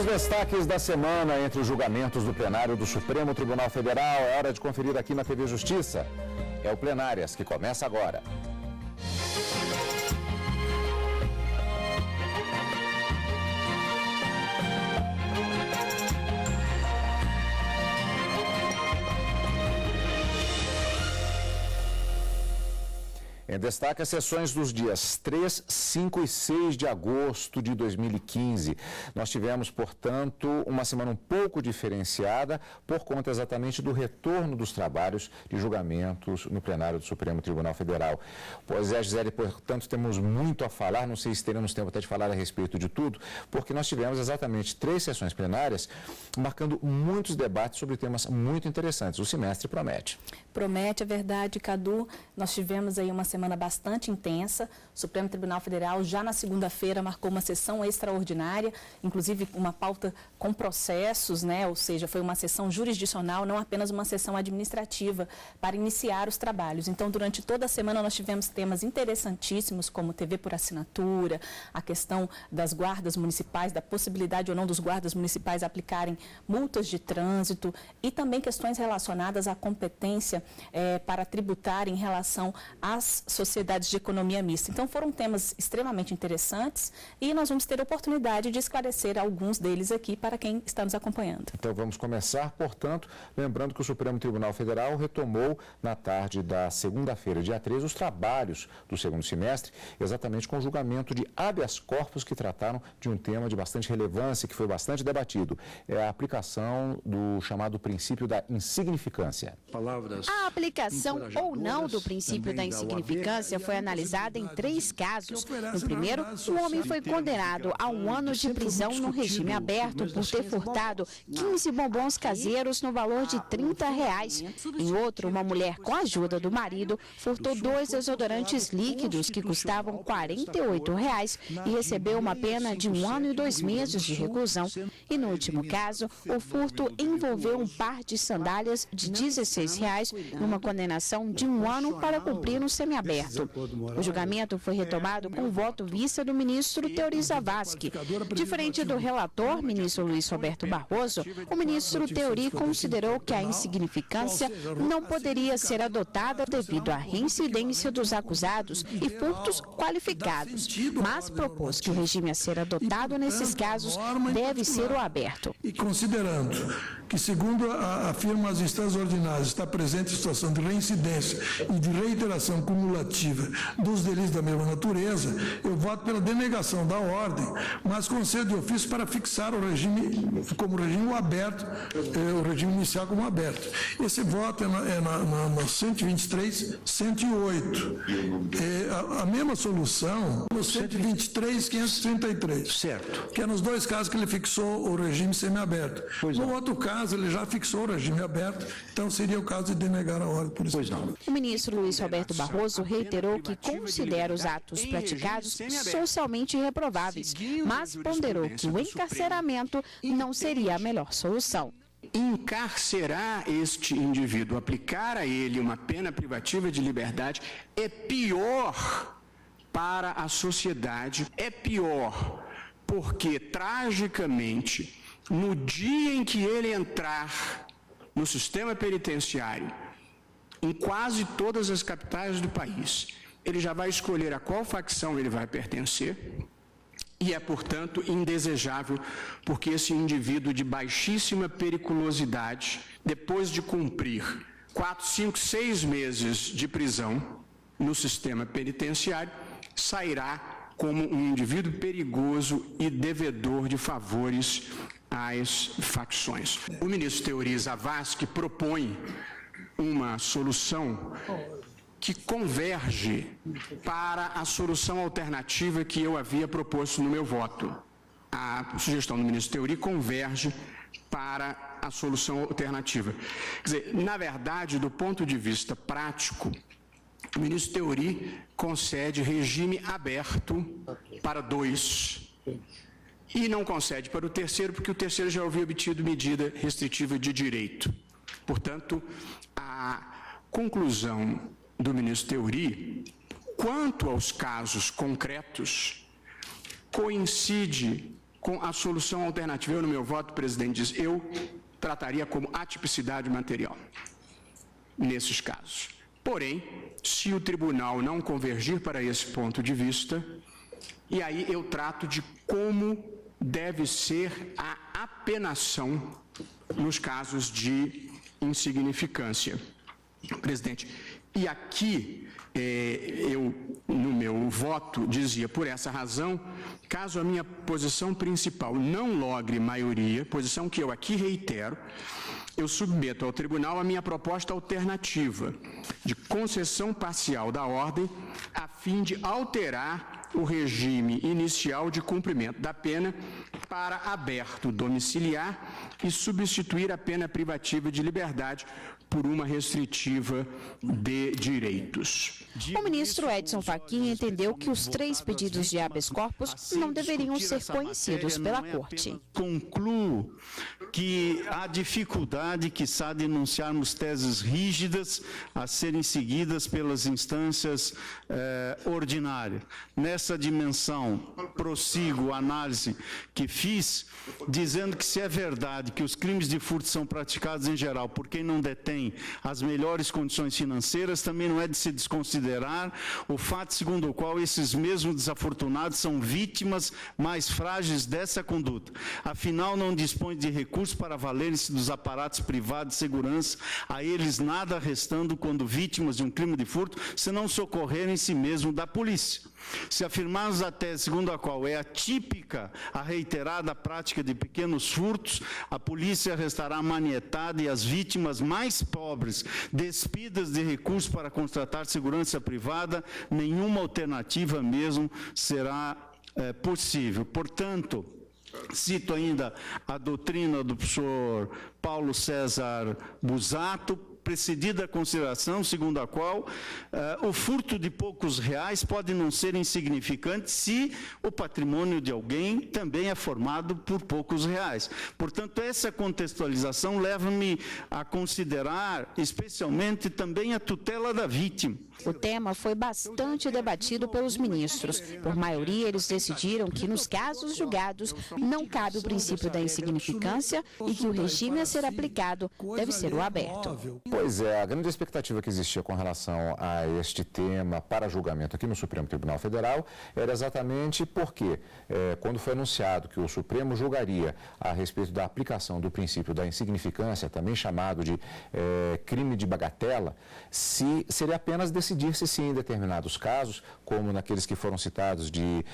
destaques da semana entre os julgamentos do plenário do Supremo Tribunal Federal. É hora de conferir aqui na TV Justiça. É o Plenárias que começa agora. Em destaque as sessões dos dias 3, 5 e 6 de agosto de 2015. Nós tivemos, portanto, uma semana um pouco diferenciada por conta exatamente do retorno dos trabalhos de julgamentos no plenário do Supremo Tribunal Federal. Pois é, Gisele, portanto, temos muito a falar, não sei se teremos tempo até de falar a respeito de tudo, porque nós tivemos exatamente 3 sessões plenárias marcando muitos debates sobre temas muito interessantes. O semestre promete. Promete, é verdade, Cadu. Nós tivemos aí uma semana bastante intensa. O Supremo Tribunal Federal já na segunda-feira marcou uma sessão extraordinária, inclusive uma pauta com processos, né? Ou seja, foi uma sessão jurisdicional, não apenas uma sessão administrativa para iniciar os trabalhos. Então, durante toda a semana nós tivemos temas interessantíssimos como TV por assinatura, a questão das guardas municipais, da possibilidade ou não dos guardas municipais aplicarem multas de trânsito e também questões relacionadas à competência para tributar em relação às sociedades de economia mista. Então, foram temas extremamente interessantes e nós vamos ter a oportunidade de esclarecer alguns deles aqui para quem está nos acompanhando. Então, vamos começar, portanto, lembrando que o Supremo Tribunal Federal retomou na tarde da segunda-feira, dia 13, os trabalhos do segundo semestre, exatamente com o julgamento de habeas corpus que trataram de um tema de bastante relevância, que foi bastante debatido. É a aplicação do chamado princípio da insignificância. A aplicação ou não do princípio da insignificância foi analisada em 3 casos. No primeiro, o homem foi condenado a 1 ano de prisão no regime aberto por ter furtado 15 bombons caseiros no valor de R$30. Em outro, uma mulher, com a ajuda do marido, furtou 2 desodorantes líquidos que custavam R$48 e recebeu uma pena de 1 ano e 2 meses de reclusão. E no último caso, o furto envolveu um par de sandálias de R$16, numa condenação de 1 ano para cumprir no semiaberto. O julgamento foi retomado com o voto vista do ministro Teori Zavascki. Diferente do relator, ministro Luiz Roberto Barroso, o ministro Teori considerou que a insignificância não poderia ser adotada devido à reincidência dos acusados e furtos qualificados, mas propôs que o regime a ser adotado nesses casos deve ser o aberto. E considerando que, segundo afirmam as instâncias ordinárias, está presente situação de reincidência e de reiteração cumulativa dos delitos da mesma natureza, eu voto pela denegação da ordem, mas concedo de ofício para fixar o regime como regime aberto, o regime inicial como aberto. Esse voto é na 123, 108. A mesma solução no 123, 533. Certo. Que é nos 2 casos que ele fixou o regime semiaberto. No outro caso, ele já fixou o regime aberto, então seria o caso de denegar a ordem. Por isso. Pois não. O ministro Luiz Roberto Barroso reiterou que considera os atos praticados socialmente reprováveis, mas ponderou que o encarceramento não seria a melhor solução. Encarcerar este indivíduo, aplicar a ele uma pena privativa de liberdade, é pior para a sociedade, é pior porque, tragicamente, no dia em que ele entrar no sistema penitenciário, em quase todas as capitais do país, ele já vai escolher a qual facção ele vai pertencer e é, portanto, indesejável, porque esse indivíduo de baixíssima periculosidade, depois de cumprir 4, 5, 6 meses de prisão no sistema penitenciário, sairá como um indivíduo perigoso e devedor de favores às facções. O ministro Teori Zavascki propõe uma solução que converge para a solução alternativa que eu havia proposto no meu voto. A sugestão do ministro Teori converge para a solução alternativa. Quer dizer, na verdade, do ponto de vista prático, o ministro Teori concede regime aberto para 2 e não concede para o terceiro, porque o terceiro já havia obtido medida restritiva de direito. Portanto, a conclusão do ministro Teori, quanto aos casos concretos, coincide com a solução alternativa. Eu, no meu voto, presidente, diz, eu trataria como atipicidade material nesses casos. Porém, se o tribunal não convergir para esse ponto de vista, e aí eu trato de como deve ser a apenação nos casos de insignificância. Presidente, e aqui eu, no meu voto, dizia, por essa razão, caso a minha posição principal não logre maioria, posição que eu aqui reitero, eu submeto ao tribunal a minha proposta alternativa de concessão parcial da ordem a fim de alterar o regime inicial de cumprimento da pena para aberto domiciliar e substituir a pena privativa de liberdade por uma restritiva de direitos. O ministro Edson Fachin entendeu que os 3 pedidos de habeas corpus não deveriam ser conhecidos pela Corte. Concluo que há dificuldade, quiçá, de enunciarmos teses rígidas a serem seguidas pelas instâncias ordinárias. Nessa dimensão, prossigo a análise que fiz, dizendo que se é verdade que os crimes de furto são praticados em geral por quem não detém as melhores condições financeiras, também não é de se desconsiderar o fato segundo o qual esses mesmos desafortunados são vítimas mais frágeis dessa conduta. Afinal, não dispõem de recursos para valerem-se dos aparatos privados de segurança, a eles nada restando quando vítimas de um crime de furto, se não socorrerem si mesmo da polícia. Se afirmarmos a tese segundo a qual é atípica a reiterada prática de pequenos furtos, a polícia restará manietada e as vítimas mais pobres, despidas de recursos para contratar segurança privada, nenhuma alternativa mesmo será possível. Portanto, cito ainda a doutrina do professor Paulo César Busato, precedida a consideração segundo a qual o furto de poucos reais pode não ser insignificante se o patrimônio de alguém também é formado por poucos reais. Portanto, essa contextualização leva-me a considerar especialmente também a tutela da vítima. O tema foi bastante debatido pelos ministros. Por maioria, eles decidiram que nos casos julgados não cabe o princípio da insignificância e que o regime a ser aplicado deve ser o aberto. Pois é, a grande expectativa que existia com relação a este tema para julgamento aqui no Supremo Tribunal Federal era exatamente porque, quando foi anunciado que o Supremo julgaria a respeito da aplicação do princípio da insignificância, também chamado de crime de bagatela, se seria apenas decidir-se sim em determinados casos, como naqueles que foram citados de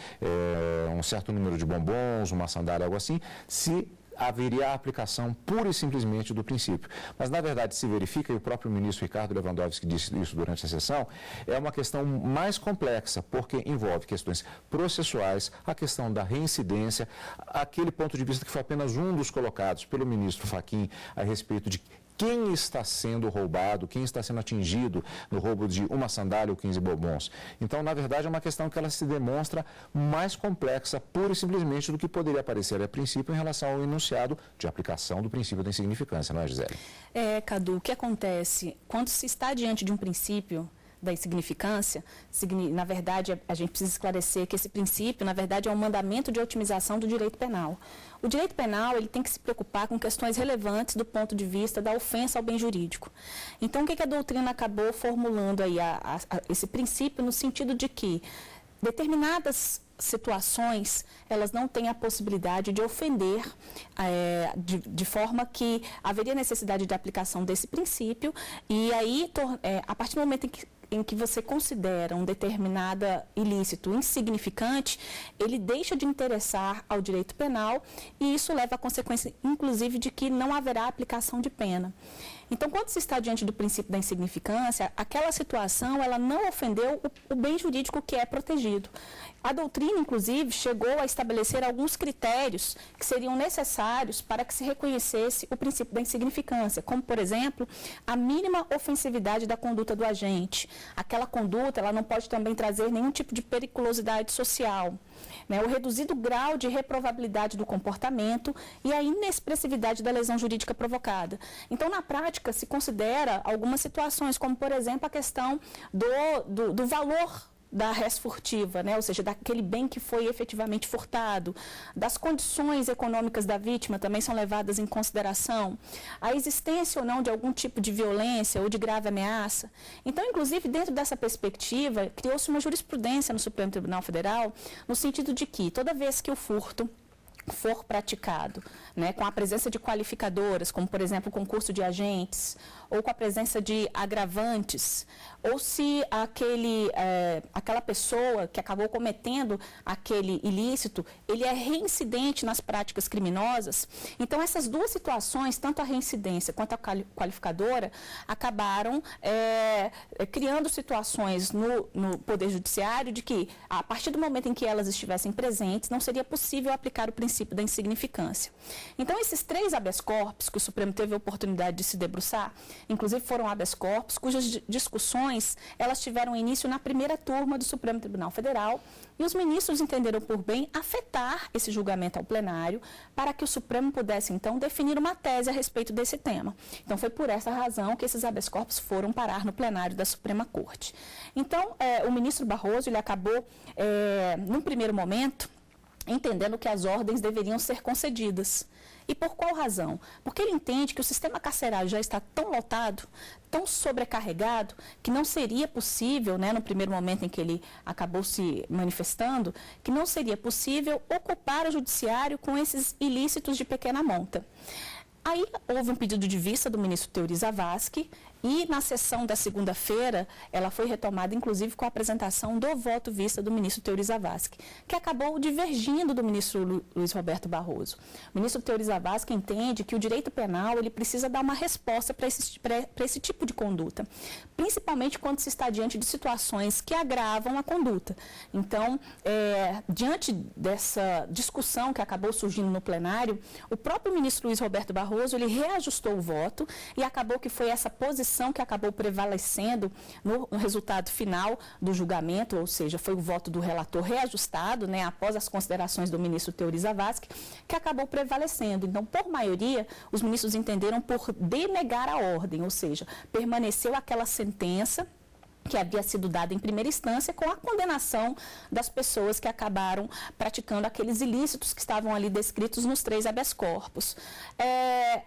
um certo número de bombons, uma sandália, algo assim, se haveria a aplicação pura e simplesmente do princípio. Mas, na verdade, se verifica, e o próprio ministro Ricardo Lewandowski disse isso durante a sessão, é uma questão mais complexa, porque envolve questões processuais, a questão da reincidência, aquele ponto de vista que foi apenas um dos colocados pelo ministro Fachin a respeito de quem está sendo roubado, quem está sendo atingido no roubo de uma sandália ou 15 bombons. Então, na verdade, é uma questão que ela se demonstra mais complexa, pura e simplesmente, do que poderia parecer a princípio em relação ao enunciado de aplicação do princípio da insignificância, não é, Gisele? Cadu, o que acontece quando se está diante de um princípio da insignificância, na verdade, a gente precisa esclarecer que esse princípio, na verdade, é um mandamento de otimização do direito penal. O direito penal, ele tem que se preocupar com questões relevantes do ponto de vista da ofensa ao bem jurídico. Então, o que a doutrina acabou formulando aí, esse princípio no sentido de que determinadas situações, elas não têm a possibilidade de ofender de forma que haveria necessidade de aplicação desse princípio, e aí, a partir do momento em que você considera um determinado ilícito insignificante, ele deixa de interessar ao direito penal e isso leva à consequência, inclusive, de que não haverá aplicação de pena. Então, quando se está diante do princípio da insignificância, aquela situação, ela não ofendeu o bem jurídico que é protegido. A doutrina, inclusive, chegou a estabelecer alguns critérios que seriam necessários para que se reconhecesse o princípio da insignificância, como, por exemplo, a mínima ofensividade da conduta do agente. Aquela conduta, ela não pode também trazer nenhum tipo de periculosidade social, né? O reduzido grau de reprovabilidade do comportamento e a inexpressividade da lesão jurídica provocada. Então, na prática, se considera algumas situações, como, por exemplo, a questão do valor da res furtiva, né? Ou seja, daquele bem que foi efetivamente furtado, das condições econômicas da vítima também são levadas em consideração, a existência ou não de algum tipo de violência ou de grave ameaça. Então, inclusive, dentro dessa perspectiva, criou-se uma jurisprudência no Supremo Tribunal Federal, no sentido de que toda vez que o furto for praticado, né, com a presença de qualificadoras, como, por exemplo, o concurso de agentes, ou com a presença de agravantes, ou se aquela pessoa que acabou cometendo aquele ilícito, ele é reincidente nas práticas criminosas. Então, essas duas situações, tanto a reincidência quanto a qualificadora, acabaram criando situações no Poder Judiciário de que, a partir do momento em que elas estivessem presentes, não seria possível aplicar o princípio da insignificância. Então, esses 3 habeas corpus que o Supremo teve a oportunidade de se debruçar, inclusive foram habeas corpus, cujas discussões elas tiveram início na primeira turma do Supremo Tribunal Federal, e os ministros entenderam por bem afetar esse julgamento ao plenário para que o Supremo pudesse, então, definir uma tese a respeito desse tema. Então, foi por essa razão que esses habeas corpus foram parar no plenário da Suprema Corte. Então, o ministro Barroso, ele acabou, num primeiro momento, entendendo que as ordens deveriam ser concedidas. E por qual razão? Porque ele entende que o sistema carcerário já está tão lotado, tão sobrecarregado, que não seria possível, né, no primeiro momento em que ele acabou se manifestando, que não seria possível ocupar o judiciário com esses ilícitos de pequena monta. Aí houve um pedido de vista do ministro Teori Zavascki, e na sessão da segunda-feira, ela foi retomada, inclusive, com a apresentação do voto vista do ministro Teori Zavascki, que acabou divergindo do ministro Luiz Roberto Barroso. O ministro Teori Zavascki entende que o direito penal ele precisa dar uma resposta para esse tipo de conduta, principalmente quando se está diante de situações que agravam a conduta. Então, diante dessa discussão que acabou surgindo no plenário, o próprio ministro Luiz Roberto Barroso ele reajustou o voto e acabou que foi essa posição que acabou prevalecendo no resultado final do julgamento, ou seja, foi o voto do relator reajustado, né, após as considerações do ministro Teori Zavascki, que acabou prevalecendo. Então, por maioria, os ministros entenderam por denegar a ordem, ou seja, permaneceu aquela sentença que havia sido dada em primeira instância com a condenação das pessoas que acabaram praticando aqueles ilícitos que estavam ali descritos nos 3 habeas corpus.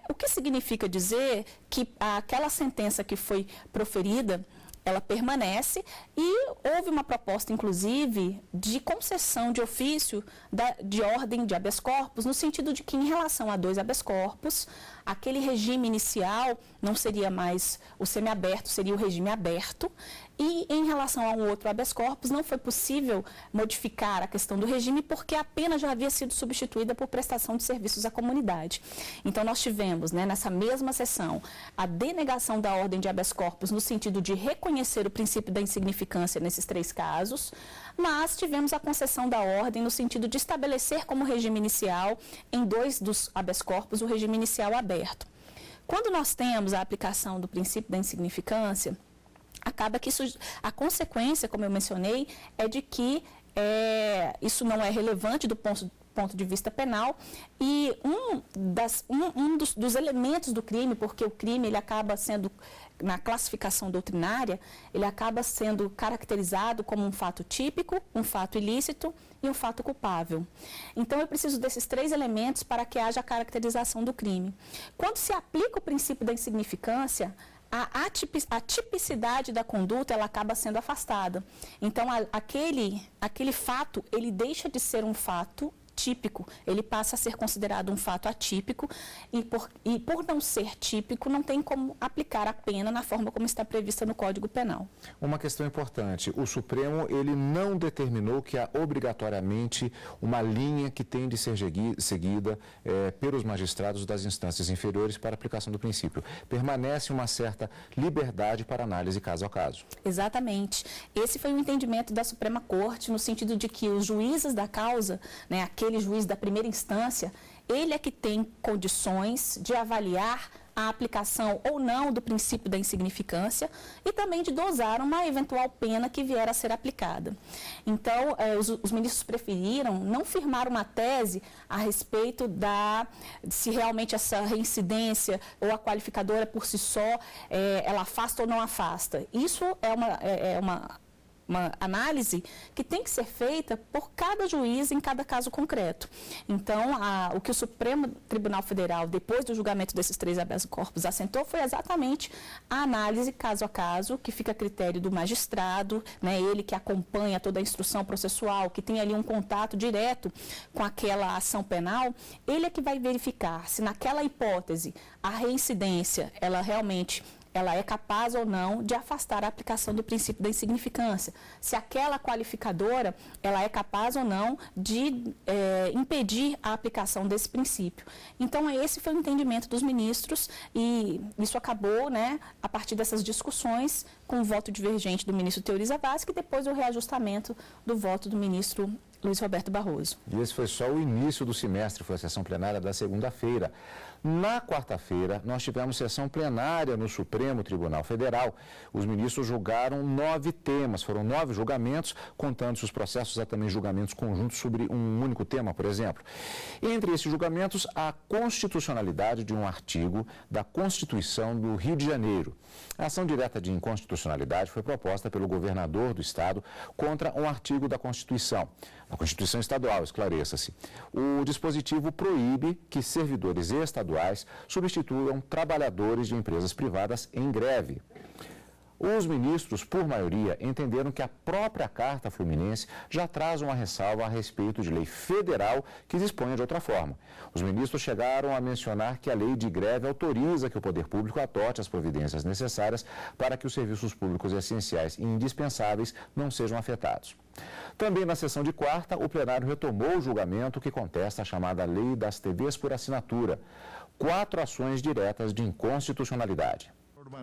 O que significa dizer que aquela sentença que foi proferida, ela permanece e houve uma proposta, inclusive, de concessão de ofício de ordem de habeas corpus, no sentido de que, em relação a 2 habeas corpus, aquele regime inicial não seria mais o semiaberto, seria o regime aberto, e em relação a um outro habeas corpus não foi possível modificar a questão do regime porque a pena já havia sido substituída por prestação de serviços à comunidade. Então nós tivemos, né, nessa mesma sessão, a denegação da ordem de habeas corpus no sentido de reconhecer o princípio da insignificância nesses 3 casos, mas tivemos a concessão da ordem no sentido de estabelecer como regime inicial, em 2 dos habeas corpus, o regime inicial aberto. Quando nós temos a aplicação do princípio da insignificância, acaba que a consequência, como eu mencionei, é de que isso não é relevante do ponto de vista penal e um dos elementos do crime, porque o crime ele acaba sendo, na classificação doutrinária, ele acaba sendo caracterizado como um fato típico, um fato ilícito e um fato culpável. Então, eu preciso desses 3 elementos para que haja a caracterização do crime. Quando se aplica o princípio da insignificância, a tipicidade da conduta ela acaba sendo afastada. Então, aquele fato, ele deixa de ser um fato típico, ele passa a ser considerado um fato atípico e por não ser típico, não tem como aplicar a pena na forma como está prevista no Código Penal. Uma questão importante, o Supremo ele não determinou que há obrigatoriamente uma linha que tem de ser seguida pelos magistrados das instâncias inferiores para a aplicação do princípio. Permanece uma certa liberdade para análise caso a caso. Exatamente. Esse foi o entendimento da Suprema Corte, no sentido de que os juízes da causa, né, aquele juiz da primeira instância, ele é que tem condições de avaliar a aplicação ou não do princípio da insignificância e também de dosar uma eventual pena que vier a ser aplicada. Então, os ministros preferiram não firmar uma tese a respeito se realmente essa reincidência ou a qualificadora por si só, ela afasta ou não afasta. Isso é uma análise que tem que ser feita por cada juiz em cada caso concreto. Então, o que o Supremo Tribunal Federal, depois do julgamento desses 3 habeas corpus, assentou foi exatamente a análise caso a caso, que fica a critério do magistrado, né, ele que acompanha toda a instrução processual, que tem ali um contato direto com aquela ação penal, ele é que vai verificar se naquela hipótese a reincidência, ela realmente é capaz ou não de afastar a aplicação do princípio da insignificância. Se aquela qualificadora, ela é capaz ou não de impedir a aplicação desse princípio. Então, esse foi o entendimento dos ministros e isso acabou, né, a partir dessas discussões, com o voto divergente do ministro Teori Zavascki e depois o reajustamento do voto do ministro Luiz Roberto Barroso. E esse foi só o início do semestre, foi a sessão plenária da segunda-feira. Na quarta-feira, nós tivemos sessão plenária no Supremo Tribunal Federal. Os ministros julgaram 9 temas, foram 9 julgamentos, contando-se os processos, há também julgamentos conjuntos sobre um único tema, por exemplo. Entre esses julgamentos, a constitucionalidade de um artigo da Constituição do Rio de Janeiro. A ação direta de inconstitucionalidade foi proposta pelo governador do estado contra um artigo da Constituição. A Constituição Estadual, esclareça-se. O dispositivo proíbe que servidores estaduais substituam trabalhadores de empresas privadas em greve. Os ministros, por maioria, entenderam que a própria Carta Fluminense já traz uma ressalva a respeito de lei federal que disponha de outra forma. Os ministros chegaram a mencionar que a lei de greve autoriza que o poder público adote as providências necessárias para que os serviços públicos essenciais e indispensáveis não sejam afetados. Também na sessão de quarta, o plenário retomou o julgamento que contesta a chamada Lei das TVs por assinatura. 4 ações diretas de inconstitucionalidade.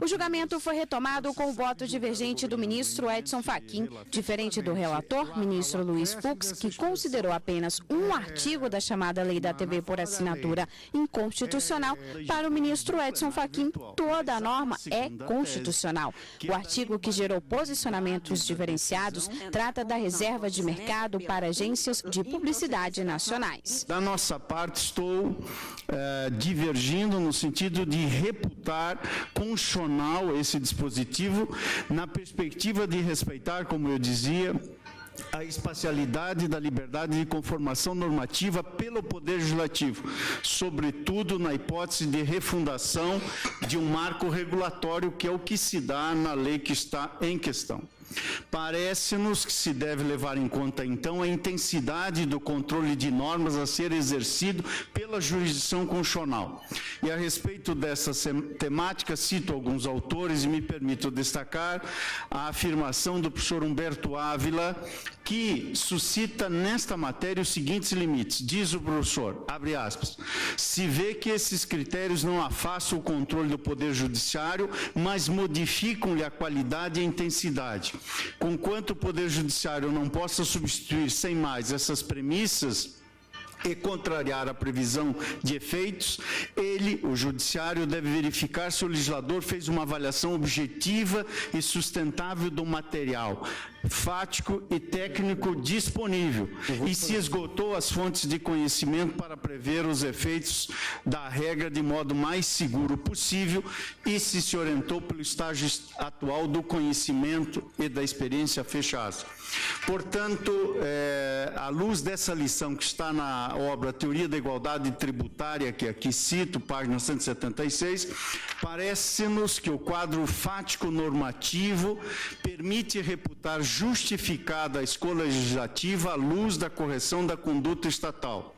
O julgamento foi retomado com o voto divergente do ministro Edson Fachin, diferente do relator, ministro Luiz Fux, que considerou apenas um artigo da chamada Lei da TV por assinatura inconstitucional. Para o ministro Edson Fachin, toda a norma é constitucional. O artigo que gerou posicionamentos diferenciados trata da reserva de mercado para agências de publicidade nacionais. Da nossa parte, estou divergindo no sentido de reputar constitucional esse dispositivo, na perspectiva de respeitar, como eu dizia, a espacialidade da liberdade de conformação normativa pelo Poder Legislativo, sobretudo na hipótese de refundação de um marco regulatório, que é o que se dá na lei que está em questão. Parece-nos que se deve levar em conta, então, a intensidade do controle de normas a ser exercido pela jurisdição constitucional. E a respeito dessa temática, cito alguns autores e me permito destacar a afirmação do professor Humberto Ávila, que suscita nesta matéria os seguintes limites. Diz o professor, abre aspas, se vê que esses critérios não afastam o controle do Poder Judiciário, mas modificam-lhe a qualidade e a intensidade. Conquanto o Poder Judiciário não possa substituir sem mais essas premissas e contrariar a previsão de efeitos, ele, o Judiciário, deve verificar se o legislador fez uma avaliação objetiva e sustentável do material fático e técnico disponível e se esgotou as fontes de conhecimento para prever os efeitos da regra de modo mais seguro possível e se orientou pelo estágio atual do conhecimento e da experiência, fecha aspas. Portanto, à luz dessa lição que está na obra Teoria da Igualdade Tributária, que aqui cito, página 176, parece-nos que o quadro fático normativo permite reputar justificada a escolha legislativa à luz da correção da conduta estatal.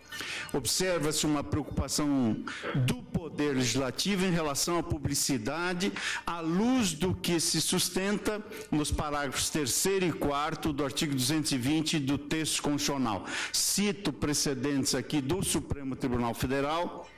Observa-se uma preocupação do Poder Legislativo em relação à publicidade, à luz do que se sustenta nos parágrafos 3º e 4º do artigo 220 do texto constitucional. Cito precedentes aqui do Supremo Tribunal Federal,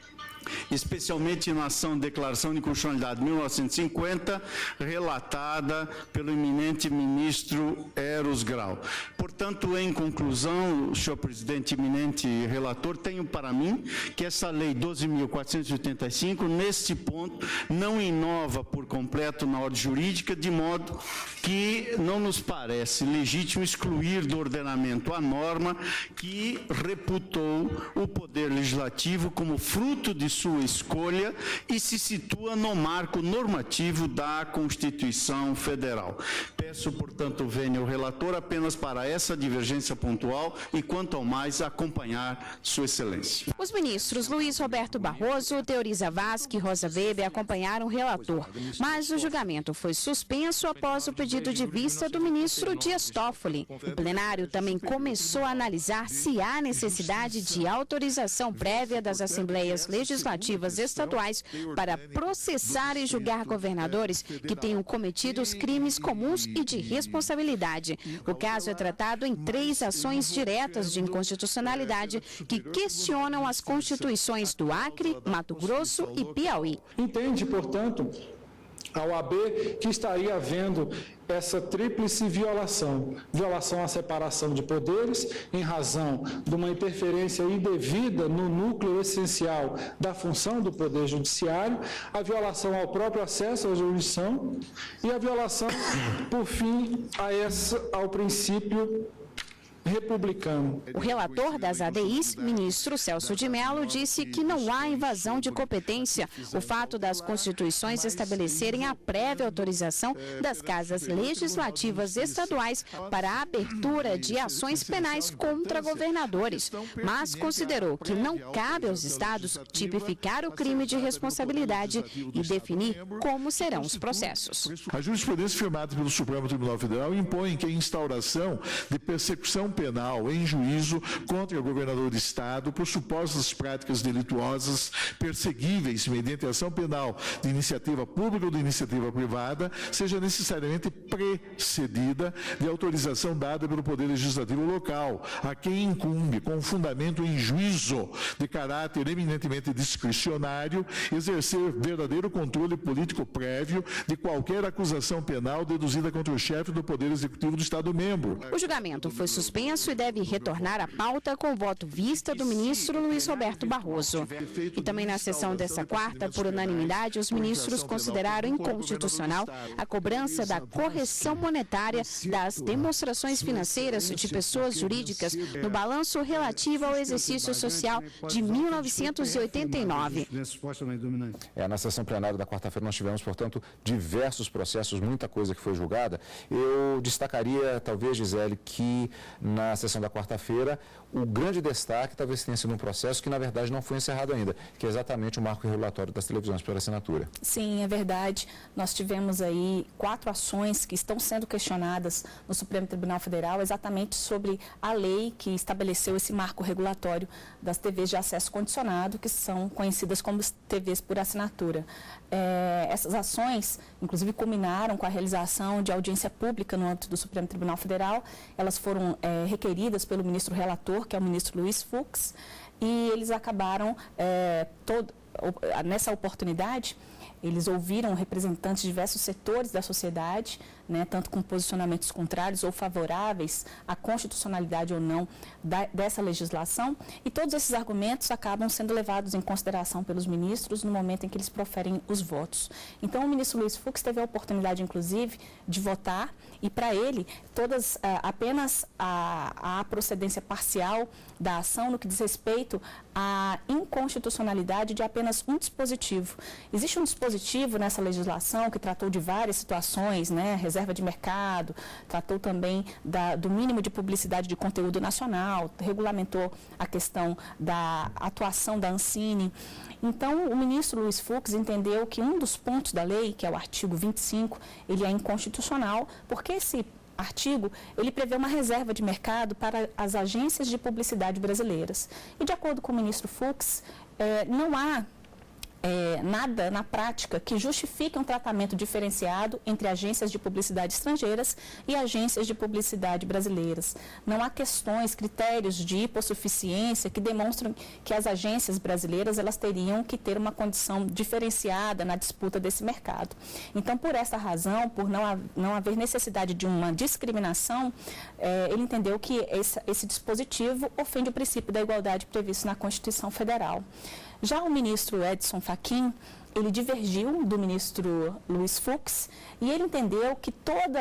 especialmente na ação de declaração de constitucionalidade de 1950, relatada pelo eminente ministro Eros Grau. Portanto, em conclusão, senhor presidente, eminente relator, tenho para mim que essa lei 12.485, neste ponto, não inova por completo na ordem jurídica, de modo que não nos parece legítimo excluir do ordenamento a norma que reputou o Poder Legislativo como fruto de sua escolha e se situa no marco normativo da Constituição Federal. Peço, portanto, venha o relator apenas para essa divergência pontual e, quanto ao mais, acompanhar Sua Excelência. Os ministros Luiz Roberto Barroso, Teoriza Vasque e Rosa Weber acompanharam o relator, mas o julgamento foi suspenso após o pedido de vista do ministro Dias Toffoli. O plenário também começou a analisar se há necessidade de autorização prévia das Assembleias Legislativas Estaduais para processar e julgar governadores que tenham cometido os crimes comuns e de responsabilidade. O caso é tratado em 3 ações diretas de inconstitucionalidade que questionam as constituições do Acre, Mato Grosso e Piauí. Entende, portanto, a OAB que estaria havendo essa tríplice violação à separação de poderes, em razão de uma interferência indevida no núcleo essencial da função do Poder Judiciário, a violação ao próprio acesso à jurisdição e a violação, por fim, ao princípio republicano. O relator das ADIs, ministro Celso de Mello, disse que não há invasão de competência. O fato das constituições estabelecerem a prévia autorização das casas legislativas estaduais para a abertura de ações penais contra governadores, mas considerou que não cabe aos estados tipificar o crime de responsabilidade e definir como serão os processos. A jurisprudência firmada pelo Supremo Tribunal Federal impõe que a instauração de persecução penal em juízo contra o governador do Estado por supostas práticas delituosas perseguíveis mediante ação penal de iniciativa pública ou de iniciativa privada seja necessariamente precedida de autorização dada pelo Poder Legislativo local, a quem incumbe, com fundamento em juízo de caráter eminentemente discricionário, exercer verdadeiro controle político prévio de qualquer acusação penal deduzida contra o chefe do Poder Executivo do Estado-membro. O julgamento foi suspenso e deve retornar à pauta com o voto vista do ministro Luiz Roberto Barroso. E também na sessão dessa quarta, por unanimidade, os ministros consideraram inconstitucional a cobrança da correção monetária das demonstrações financeiras de pessoas jurídicas no balanço relativo ao exercício social de 1989. Na sessão plenária da quarta-feira nós tivemos, portanto, diversos processos, muita coisa que foi julgada. Eu destacaria, talvez, Gisele, que na sessão da quarta-feira, o grande destaque talvez tenha sido um processo que, na verdade, não foi encerrado ainda, que é exatamente o marco regulatório das televisões pela assinatura. Sim, é verdade. Nós tivemos aí 4 ações que estão sendo questionadas no Supremo Tribunal Federal exatamente sobre a lei que estabeleceu esse marco regulatório das TVs de acesso condicionado, que são conhecidas como TVs por assinatura. Essas ações, inclusive, culminaram com a realização de audiência pública no âmbito do Supremo Tribunal Federal. Elas foram requeridas pelo ministro relator, que é o ministro Luiz Fux, e eles acabaram, nessa oportunidade, eles ouviram representantes de diversos setores da sociedade, tanto com posicionamentos contrários ou favoráveis à constitucionalidade ou não dessa legislação, e todos esses argumentos acabam sendo levados em consideração pelos ministros no momento em que eles proferem os votos. Então, o ministro Luiz Fux teve a oportunidade, inclusive, de votar, e para ele, apenas a procedência parcial da ação no que diz respeito à inconstitucionalidade de apenas um dispositivo. Existe um dispositivo nessa legislação que tratou de várias situações, reserva de mercado, tratou também do mínimo de publicidade de conteúdo nacional, regulamentou a questão da atuação da Ancine. Então, o ministro Luiz Fux entendeu que um dos pontos da lei, que é o artigo 25, ele é inconstitucional, porque esse artigo, ele prevê uma reserva de mercado para as agências de publicidade brasileiras. E, de acordo com o ministro Fux, não há nada na prática que justifique um tratamento diferenciado entre agências de publicidade estrangeiras e agências de publicidade brasileiras. Não há questões, critérios de hipossuficiência que demonstram que as agências brasileiras elas teriam que ter uma condição diferenciada na disputa desse mercado. Então, por essa razão, por não haver necessidade de uma discriminação, ele entendeu que esse dispositivo ofende o princípio da igualdade previsto na Constituição Federal. Já o ministro Edson Fachin, ele divergiu do ministro Luiz Fux e ele entendeu que toda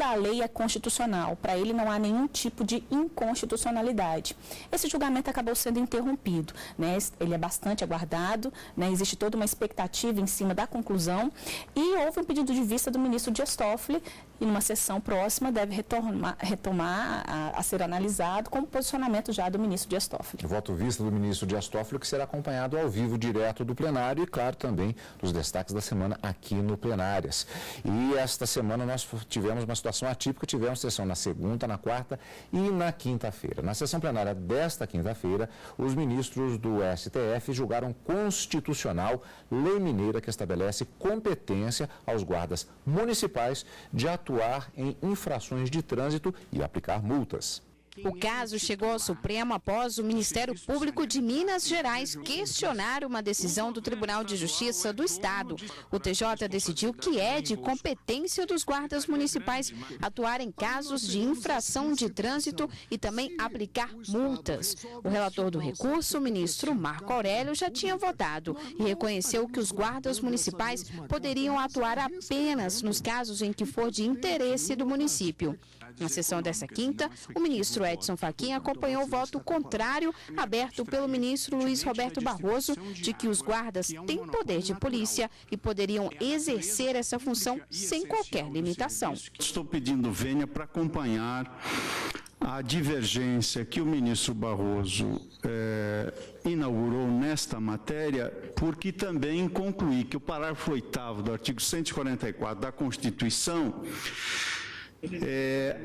a lei é constitucional. Para ele não há nenhum tipo de inconstitucionalidade. Esse julgamento acabou sendo interrompido, né? Ele é bastante aguardado, né? Existe toda uma expectativa em cima da conclusão e houve um pedido de vista do ministro Dias Toffoli e numa sessão próxima deve retomar a ser analisado com o posicionamento já do ministro Dias Toffoli. O voto vista do ministro Dias Toffoli que será acompanhado ao vivo direto do plenário e, claro, também dos destaques da semana aqui no Plenárias. E esta semana nós tivemos uma situação atípica, tivemos sessão na segunda, na quarta e na quinta-feira. Na sessão plenária desta quinta-feira, os ministros do STF julgaram constitucional lei mineira que estabelece competência aos guardas municipais de atuar em infrações de trânsito e aplicar multas. O caso chegou ao Supremo após o Ministério Público de Minas Gerais questionar uma decisão do Tribunal de Justiça do Estado. O TJ decidiu que é de competência dos guardas municipais atuar em casos de infração de trânsito e também aplicar multas. O relator do recurso, o ministro Marco Aurélio, já tinha votado e reconheceu que os guardas municipais poderiam atuar apenas nos casos em que for de interesse do município. Na sessão dessa quinta, o ministro Edson Fachin acompanhou o voto contrário aberto pelo ministro Luiz Roberto Barroso de que os guardas têm poder de polícia e poderiam exercer essa função sem qualquer limitação. Estou pedindo vênia para acompanhar a divergência que o ministro Barroso inaugurou nesta matéria, porque também concluí que o parágrafo 8º do artigo 144 da Constituição,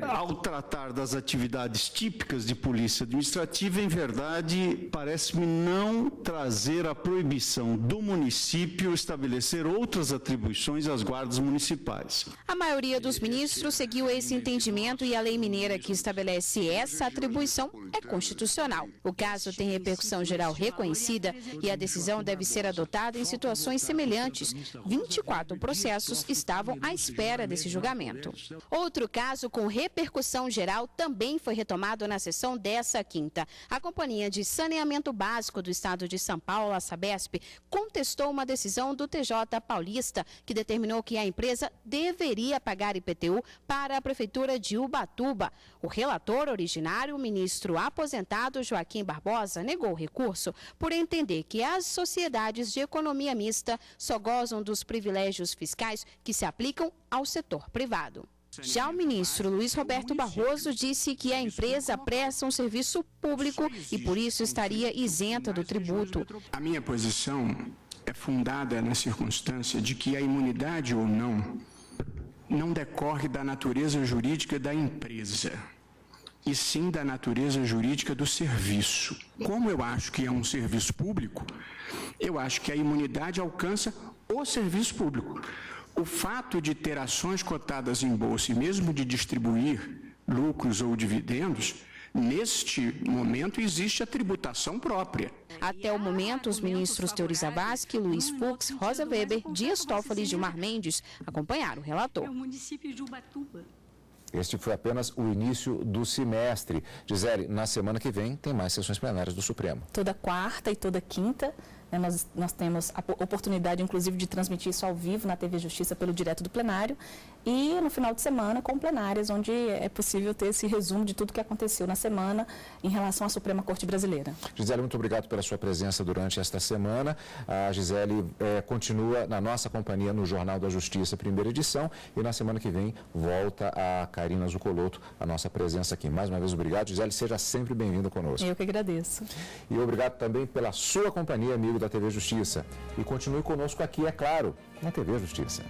ao tratar das atividades típicas de polícia administrativa, em verdade, parece-me não trazer a proibição do município estabelecer outras atribuições às guardas municipais. A maioria dos ministros seguiu esse entendimento e a lei mineira que estabelece essa atribuição é constitucional. O caso tem repercussão geral reconhecida e a decisão deve ser adotada em situações semelhantes. 24 processos estavam à espera desse julgamento. Outro caso com repercussão geral também foi retomado na sessão dessa quinta. A Companhia de Saneamento Básico do Estado de São Paulo, a Sabesp, contestou uma decisão do TJ paulista que determinou que a empresa deveria pagar IPTU para a Prefeitura de Ubatuba. O relator originário, o ministro aposentado Joaquim Barbosa, negou o recurso por entender que as sociedades de economia mista só gozam dos privilégios fiscais que se aplicam ao setor privado. Já o ministro Luiz Roberto Barroso disse que a empresa presta um serviço público e por isso estaria isenta do tributo. A minha posição é fundada na circunstância de que a imunidade ou não decorre da natureza jurídica da empresa, e sim da natureza jurídica do serviço. Como eu acho que é um serviço público, eu acho que a imunidade alcança o serviço público. O fato de ter ações cotadas em bolsa e mesmo de distribuir lucros ou dividendos, neste momento existe a tributação própria. Até o momento, os ministros Teori Zavascki, Luiz Fux, Rosa Weber, Dias Toffoli e Gilmar Mendes acompanharam o relator. Este foi apenas o início do semestre. Gisele, na semana que vem tem mais sessões plenárias do Supremo. Toda quarta e toda quinta, né, nós temos a oportunidade, inclusive, de transmitir isso ao vivo na TV Justiça pelo Direto do Plenário e no final de semana com plenárias, onde é possível ter esse resumo de tudo que aconteceu na semana em relação à Suprema Corte Brasileira. Gisele, muito obrigado pela sua presença durante esta semana. A Gisele continua na nossa companhia no Jornal da Justiça, primeira edição, e na semana que vem volta a Karina Zucolotto, a nossa presença aqui. Mais uma vez, obrigado. Gisele, seja sempre bem-vinda conosco. Eu que agradeço. E obrigado também pela sua companhia, amigo da TV Justiça. E continue conosco aqui, é claro, na TV Justiça.